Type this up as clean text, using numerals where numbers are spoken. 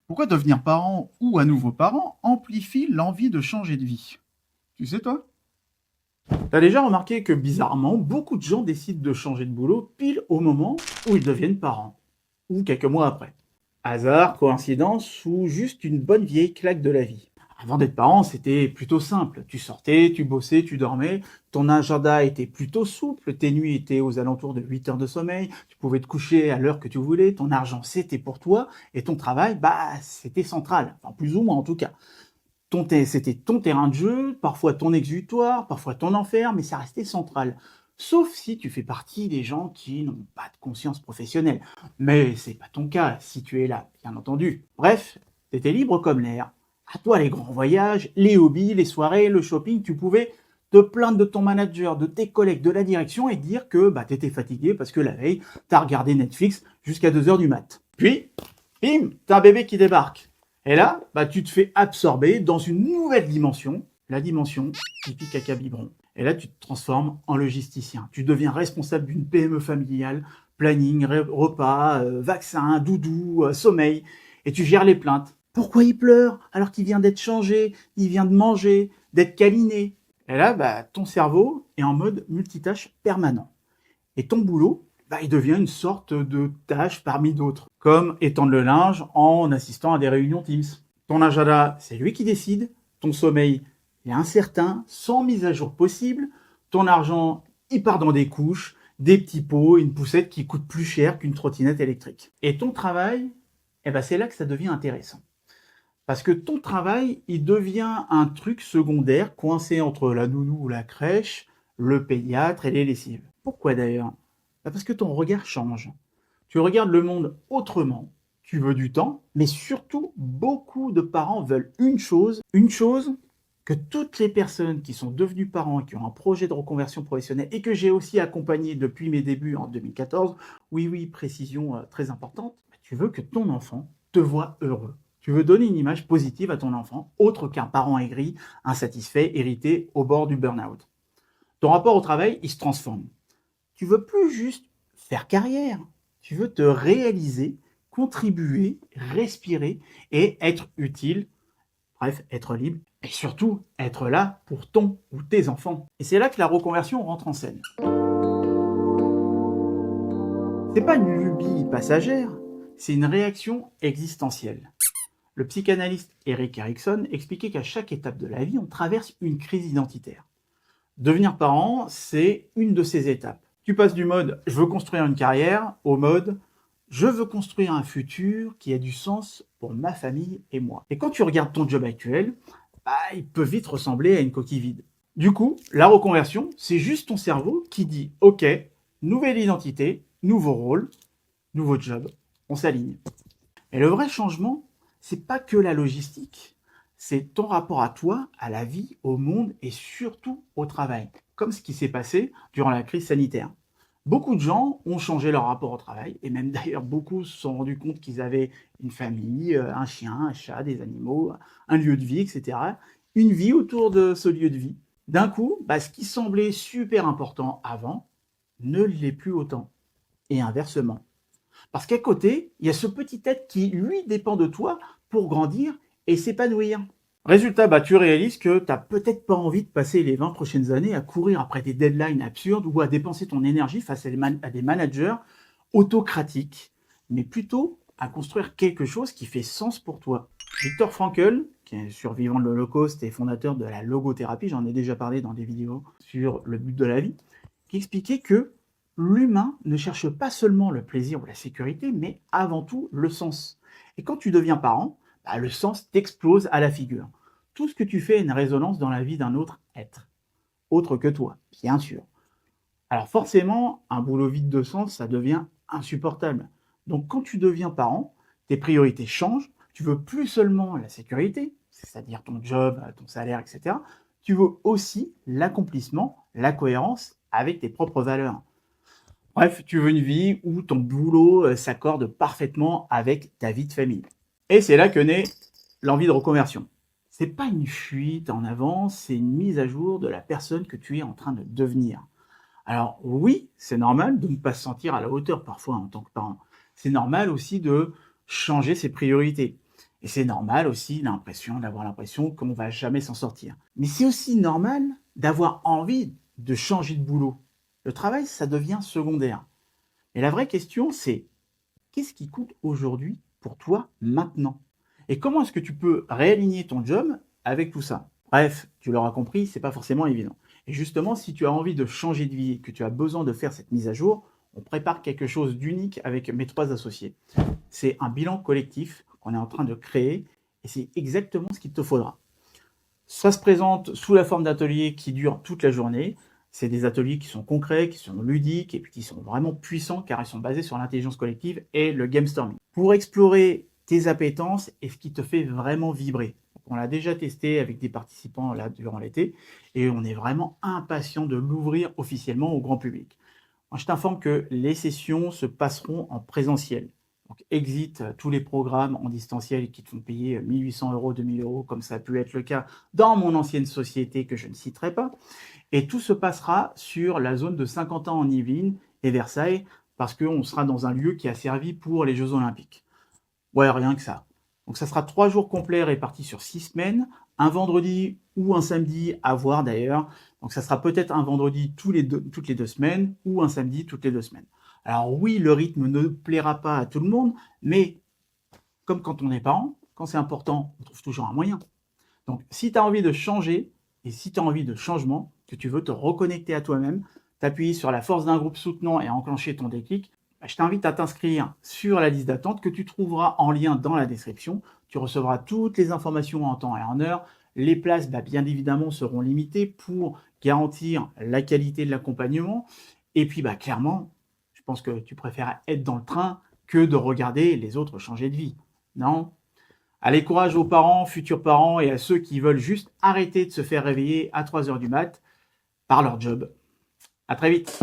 Pourquoi devenir parent ou à nouveau parent amplifie l'envie de changer de vie? Tu sais, toi? T'as déjà remarqué que bizarrement, beaucoup de gens décident de changer de boulot pile au moment où ils deviennent parents, ou quelques mois après. Hasard, coïncidence, ou juste une bonne vieille claque de la vie. Avant d'être parent, c'était plutôt simple. Tu sortais, tu bossais, tu dormais, ton agenda était plutôt souple, tes nuits étaient aux alentours de 8 heures de sommeil, tu pouvais te coucher à l'heure que tu voulais, ton argent c'était pour toi, et ton travail, c'était central, enfin plus ou moins en tout cas. C'était ton terrain de jeu, parfois ton exutoire, parfois ton enfer, mais ça restait central. Sauf si tu fais partie des gens qui n'ont pas de conscience professionnelle. Mais c'est pas ton cas si tu es là, bien entendu. Bref, t'étais libre comme l'air. À toi les grands voyages, les hobbies, les soirées, le shopping, tu pouvais te plaindre de ton manager, de tes collègues, de la direction et dire que t'étais fatigué parce que la veille, t'as regardé Netflix jusqu'à 2 heures du mat. Puis, bim, t'as un bébé qui débarque. Et là, tu te fais absorber dans une nouvelle dimension, la dimension pipi caca biberon. Et là, tu te transformes en logisticien. Tu deviens responsable d'une PME familiale, planning, repas, vaccins, doudou, sommeil, et tu gères les plaintes. Pourquoi il pleure alors qu'il vient d'être changé, il vient de manger, d'être câliné? Et là, ton cerveau est en mode multitâche permanent. Et ton boulot, il devient une sorte de tâche parmi d'autres, comme étendre le linge en assistant à des réunions Teams. Ton agenda, c'est lui qui décide. Ton sommeil est incertain, sans mise à jour possible. Ton argent, il part dans des couches, des petits pots, une poussette qui coûte plus cher qu'une trottinette électrique. Et ton travail, c'est là que ça devient intéressant. Parce que ton travail, il devient un truc secondaire coincé entre la nounou ou la crèche, le pédiatre et les lessives. Pourquoi d'ailleurs? Parce que ton regard change. Tu regardes le monde autrement. Tu veux du temps, mais surtout, beaucoup de parents veulent une chose que toutes les personnes qui sont devenues parents et qui ont un projet de reconversion professionnelle et que j'ai aussi accompagné depuis mes débuts en 2014, oui, oui, précision très importante, tu veux que ton enfant te voit heureux. Tu veux donner une image positive à ton enfant, autre qu'un parent aigri, insatisfait, irrité, au bord du burn-out. Ton rapport au travail, il se transforme. Tu veux plus juste faire carrière. Tu veux te réaliser, contribuer, respirer et être utile. Bref, être libre et surtout être là pour ton ou tes enfants. Et c'est là que la reconversion rentre en scène. C'est pas une lubie passagère, c'est une réaction existentielle. Le psychanalyste Erik Erikson expliquait qu'à chaque étape de la vie, on traverse une crise identitaire. Devenir parent, c'est une de ces étapes. Tu passes du mode je veux construire une carrière au mode je veux construire un futur qui a du sens pour ma famille et moi. Et quand tu regardes ton job actuel, il peut vite ressembler à une coquille vide. Du coup, la reconversion, c'est juste ton cerveau qui dit ok, nouvelle identité, nouveau rôle, nouveau job, on s'aligne. Et le vrai changement, c'est pas que la logistique, c'est ton rapport à toi, à la vie, au monde et surtout au travail, comme ce qui s'est passé durant la crise sanitaire. Beaucoup de gens ont changé leur rapport au travail et même d'ailleurs beaucoup se sont rendus compte qu'ils avaient une famille, un chien, un chat, des animaux, un lieu de vie, etc. Une vie autour de ce lieu de vie. D'un coup, ce qui semblait super important avant ne l'est plus autant. Et inversement. Parce qu'à côté, il y a ce petit être qui, lui, dépend de toi pour grandir et s'épanouir. Résultat, tu réalises que tu n'as peut-être pas envie de passer les 20 prochaines années à courir après des deadlines absurdes ou à dépenser ton énergie face à des managers autocratiques, mais plutôt à construire quelque chose qui fait sens pour toi. Viktor Frankl, qui est survivant de l'Holocauste et fondateur de la logothérapie, j'en ai déjà parlé dans des vidéos sur le but de la vie, qui expliquait que l'humain ne cherche pas seulement le plaisir ou la sécurité, mais avant tout le sens. Et quand tu deviens parent, le sens t'explose à la figure. Tout ce que tu fais a une résonance dans la vie d'un autre être, autre que toi, bien sûr. Alors forcément, un boulot vide de sens, ça devient insupportable. Donc quand tu deviens parent, tes priorités changent, tu veux plus seulement la sécurité, c'est-à-dire ton job, ton salaire, etc. Tu veux aussi l'accomplissement, la cohérence avec tes propres valeurs. Bref, tu veux une vie où ton boulot s'accorde parfaitement avec ta vie de famille. Et c'est là que naît l'envie de reconversion. C'est pas une fuite en avant, c'est une mise à jour de la personne que tu es en train de devenir. Alors oui, c'est normal de ne pas se sentir à la hauteur parfois en tant que parent. C'est normal aussi de changer ses priorités. Et c'est normal aussi d'avoir l'impression qu'on va jamais s'en sortir. Mais c'est aussi normal d'avoir envie de changer de boulot. Le travail, ça devient secondaire. Et la vraie question, c'est qu'est-ce qui compte aujourd'hui pour toi maintenant? Et comment est-ce que tu peux réaligner ton job avec tout ça? Bref, tu l'auras compris, c'est pas forcément évident. Et justement, si tu as envie de changer de vie, que tu as besoin de faire cette mise à jour, on prépare quelque chose d'unique avec mes 3 associés. C'est un bilan collectif qu'on est en train de créer et c'est exactement ce qu'il te faudra. Ça se présente sous la forme d'ateliers qui durent toute la journée. C'est des ateliers qui sont concrets, qui sont ludiques et puis qui sont vraiment puissants car ils sont basés sur l'intelligence collective et le game storming. Pour explorer tes appétences et ce qui te fait vraiment vibrer. On l'a déjà testé avec des participants là durant l'été et on est vraiment impatient de l'ouvrir officiellement au grand public. Moi, je t'informe que les sessions se passeront en présentiel. Donc, exit tous les programmes en distanciel qui te font payer 1 800 €, 2 000 €, comme ça a pu être le cas dans mon ancienne société que je ne citerai pas. Et tout se passera sur la zone de Saint-Quentin en Yvelines et Versailles, parce qu'on sera dans un lieu qui a servi pour les Jeux Olympiques. Ouais, rien que ça. Donc ça sera 3 jours complets répartis sur 6 semaines, un vendredi ou un samedi à voir d'ailleurs. Donc ça sera peut-être un vendredi toutes les 2 semaines ou un samedi toutes les 2 semaines. Alors oui, le rythme ne plaira pas à tout le monde, mais comme quand on est parent, quand c'est important, on trouve toujours un moyen. Donc si tu as envie de changer et si tu as envie de changement, que tu veux te reconnecter à toi-même, t'appuyer sur la force d'un groupe soutenant et enclencher ton déclic, je t'invite à t'inscrire sur la liste d'attente que tu trouveras en lien dans la description. Tu recevras toutes les informations en temps et en heure. Les places, bien évidemment, seront limitées pour garantir la qualité de l'accompagnement. Et puis, clairement, je pense que tu préfères être dans le train que de regarder les autres changer de vie. Non? Allez, courage aux parents, futurs parents et à ceux qui veulent juste arrêter de se faire réveiller à 3 h du mat par leur job. À très vite.